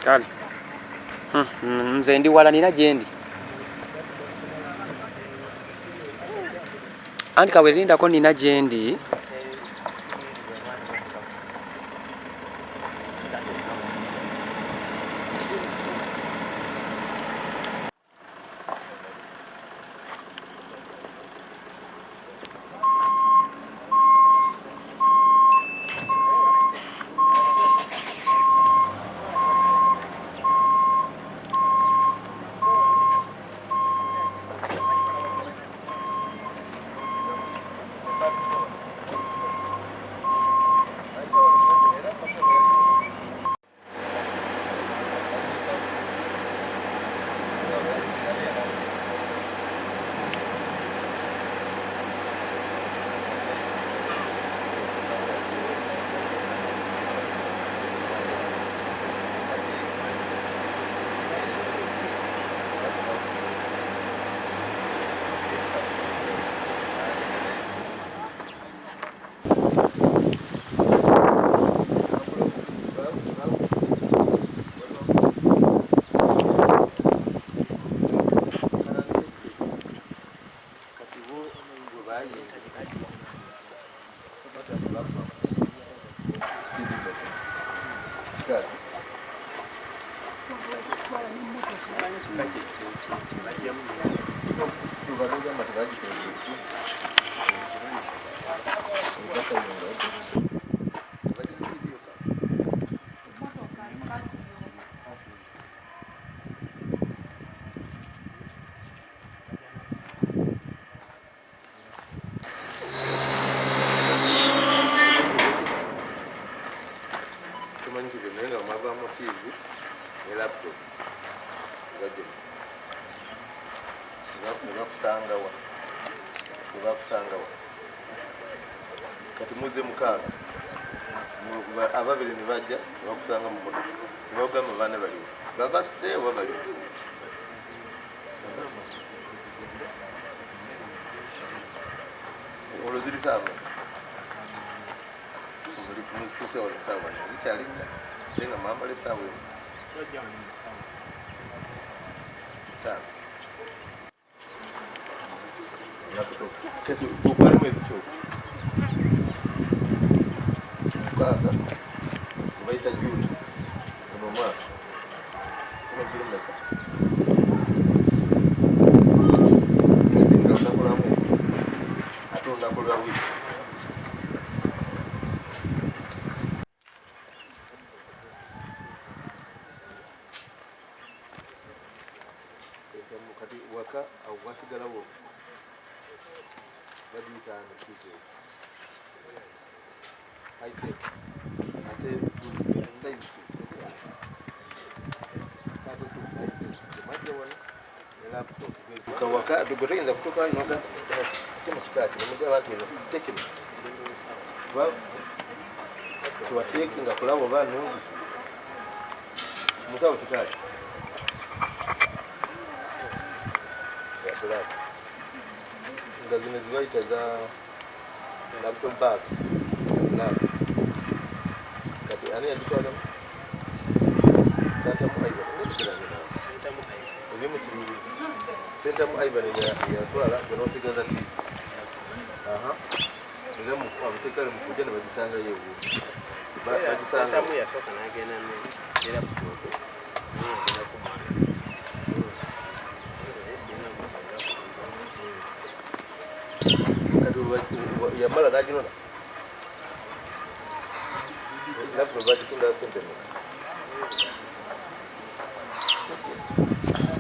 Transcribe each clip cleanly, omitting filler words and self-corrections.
Kale. Nze ndi wala nina gyendi. Anti kawere lindako nina gyendi. Kati muze mukaaga ababiri ne bajja bakusanga mu motoka ne bagamba baana baliwo babasse oba baliwo olwo ziri saawa muzituse wano saawa zikyali nnya ate nga mwambala essaawa ezo tukwale mwezi kyoko mukaaga nebayita Juni ono omwaka ono kirumeka mwezi nga olunaku lwa mwezi ate olunaku lwa wiiki kati waka awo wasigalawo bagiyitaano kize ate saizi kawaka tugotegeza kutoka inoza simu kikati nemugaba bantu eno tekino tuwateeki nga kulabo baanu musawo kikati yakulaba nga zino zibayita za laptop bag naam kati ani yagitwalamu Santa mu Aiba ebimu sibiri Santa mu Aiba yatwala genosigaza ti era abaserikale mu kujja ne bagisanga yeewo bagisanga mu yasooka n'agenda era kutooko yamala n'aginona naffe bagitunda sente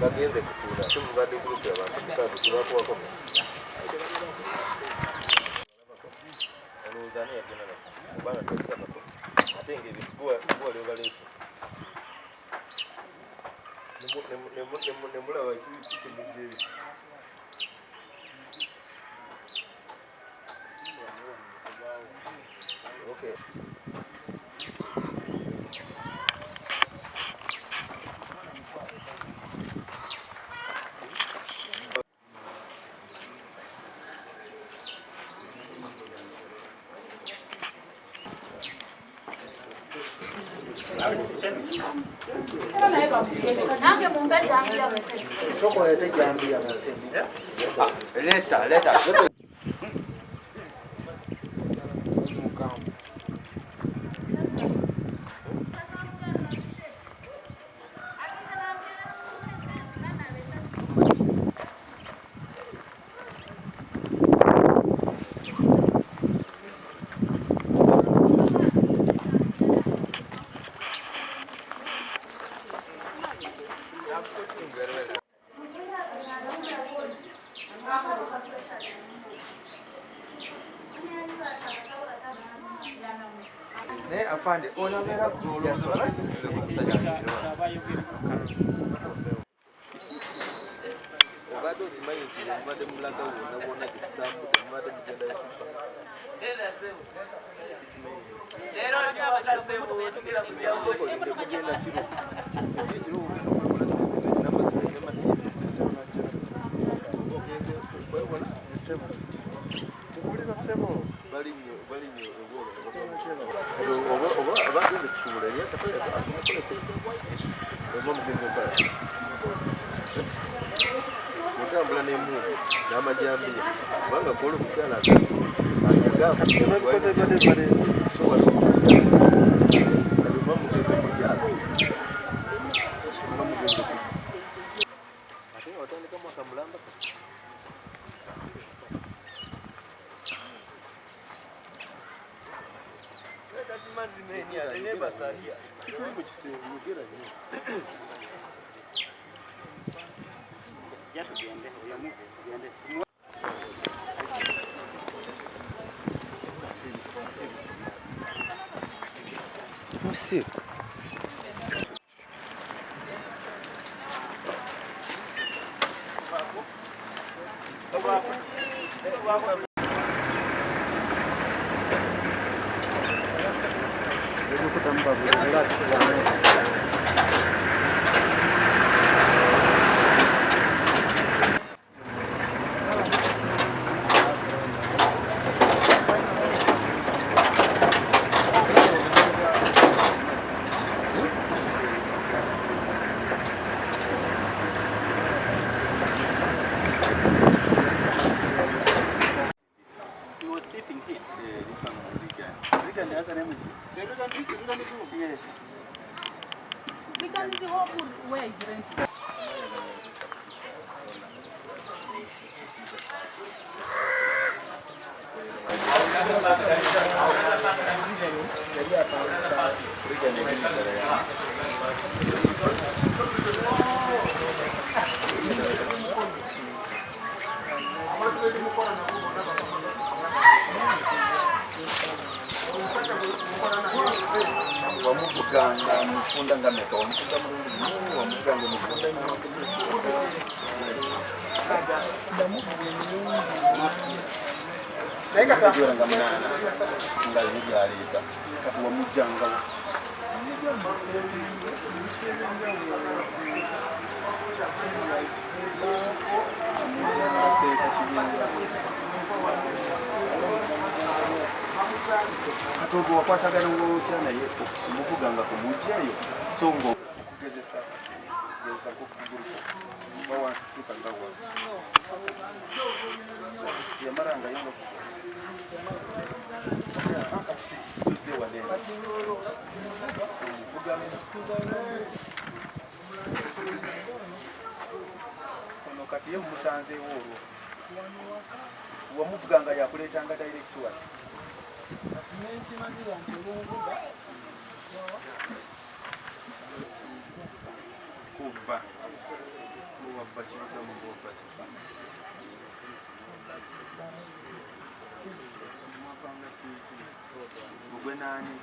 bagenze kutunda ate mubadde gulupu abantu mukaaga tebakuwako olowooza ani yagenda nako kubanga tebakako ate ng'ebintu guwali obaleese nemulaba kimugeri okay. Leta. Ne afande ona mera kuja sola obado zimanyi nti mubadde mulaga wona kitambudde mubadde mugenda yakufa leero kugenda kiro mutambula n'emu n'amajambiya kubanga kola okukyala ate nga watandika mwaka mulamba Monsieur. Yes. Because the whole where is rented. wamuvuganga mufunda nga meka wamufuga mulungi wamuvuganga mufunda nnyo naye katujoranga munana nga yejaleeta kati wamujjanga katogo wakwatagana ng'otya naye omuvuganga ku mujjayo so nga okugezesa nk'okugulu oba wansi kutuuka nga wa yamarangayo nga katutukisikirize wanene omuvuganga ono kati ye mumusanzeewo olwo wamuvuganga yakuleetanga directwali kubba muwabba kibuga mubwobba kifa gugwe naani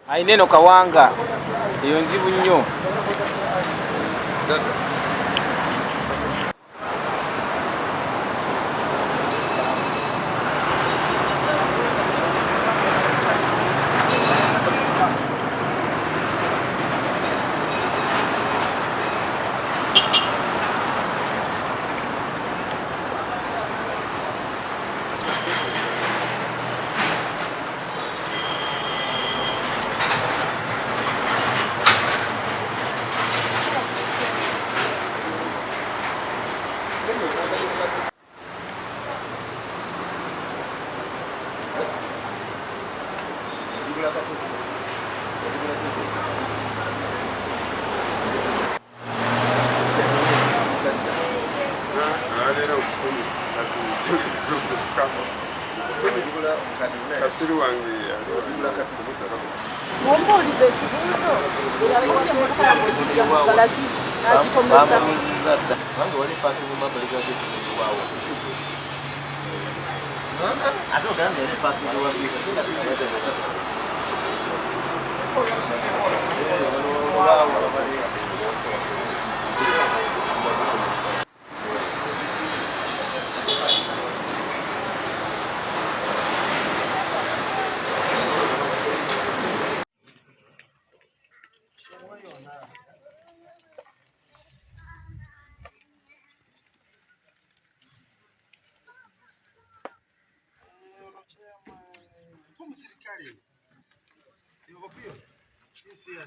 Aineno Kawanga eyo nzibu nnyo.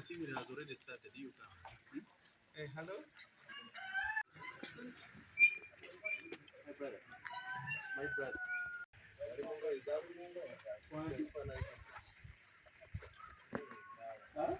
Seminar has already started. You come. Hey, hello. My brother. My brother. Huh?